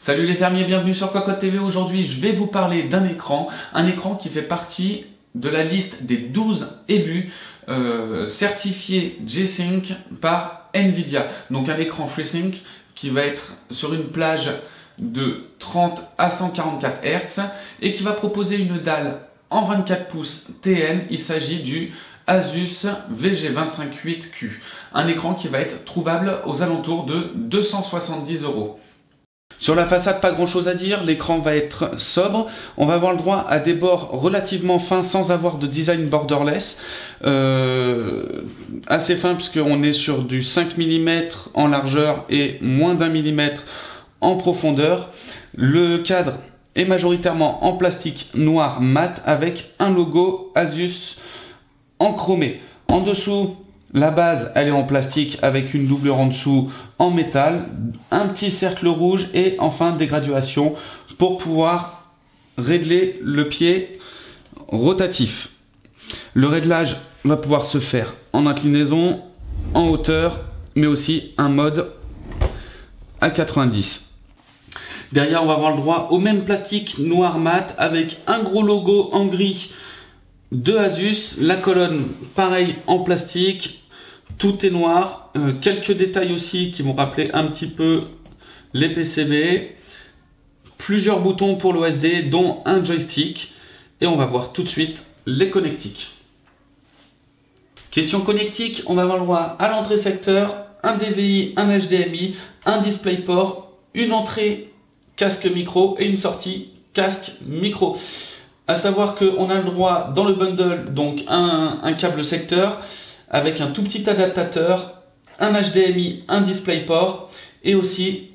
Salut les fermiers, bienvenue sur Cocotte TV. Aujourd'hui, je vais vous parler d'un écran, un écran qui fait partie de la liste des 12 élus certifiés G-Sync par Nvidia. Donc un écran FreeSync qui va être sur une plage de 30 à 144 Hz et qui va proposer une dalle en 24 pouces TN. Il s'agit du Asus VG258Q, un écran qui va être trouvable aux alentours de 270 €. Sur la façade, pas grand chose à dire, l'écran va être sobre, on va avoir le droit à des bords relativement fins sans avoir de design borderless, assez fin puisqu'on est sur du 5 mm en largeur et moins d'1 mm en profondeur. Le cadre est majoritairement en plastique noir mat avec un logo Asus en chromé. En dessous, la base, elle est en plastique avec une doublure en dessous en métal, un petit cercle rouge et enfin des graduations pour pouvoir régler le pied rotatif. Le réglage va pouvoir se faire en inclinaison, en hauteur, mais aussi un mode à 90. Derrière, on va avoir le droit au même plastique noir mat avec un gros logo en gris de Asus. La colonne, pareil, en plastique. Tout est noir, quelques détails aussi qui vont rappeler un petit peu les PCB, plusieurs boutons pour l'OSD dont un joystick et on va voir tout de suite les connectiques. Question connectique, on va avoir le droit à l'entrée secteur, un DVI, un HDMI, un DisplayPort, une entrée casque micro et une sortie casque micro. À savoir qu'on a le droit dans le bundle donc un câble secteur avec un tout petit adaptateur, un HDMI, un DisplayPort et aussi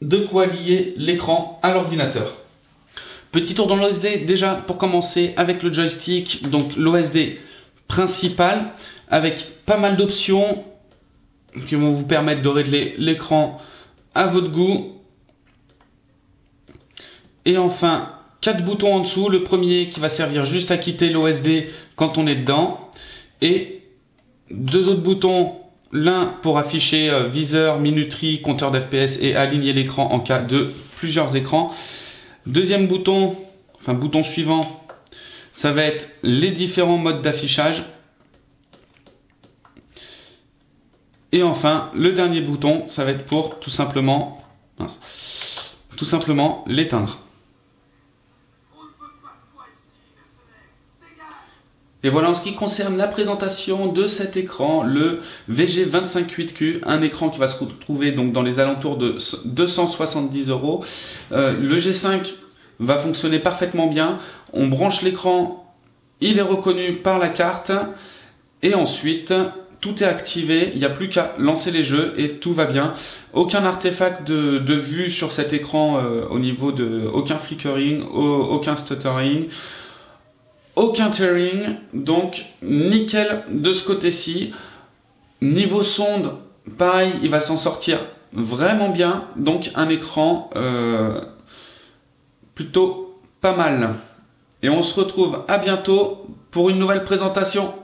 de quoi lier l'écran à l'ordinateur. Petit tour dans l'OSD déjà pour commencer avec le joystick, donc l'OSD principal avec pas mal d'options qui vont vous permettre de régler l'écran à votre goût. Et enfin 4 boutons en dessous, le premier qui va servir juste à quitter l'OSD quand on est dedans et deux autres boutons, l'un pour afficher viseur, minuterie, compteur d'FPS et aligner l'écran en cas de plusieurs écrans. Deuxième bouton, enfin bouton suivant, ça va être les différents modes d'affichage. Et enfin, le dernier bouton, ça va être pour tout simplement l'éteindre. Et voilà en ce qui concerne la présentation de cet écran, le VG258Q, un écran qui va se retrouver donc dans les alentours de 270 €. Le G5 va fonctionner parfaitement bien. On branche l'écran, il est reconnu par la carte et ensuite tout est activé. Il n'y a plus qu'à lancer les jeux et tout va bien. Aucun artefact de vue sur cet écran au niveau de aucun flickering, aucun stuttering. Aucun tearing, donc nickel de ce côté-ci. Niveau sonde, pareil, il va s'en sortir vraiment bien. Donc un écran plutôt pas mal. Et on se retrouve à bientôt pour une nouvelle présentation.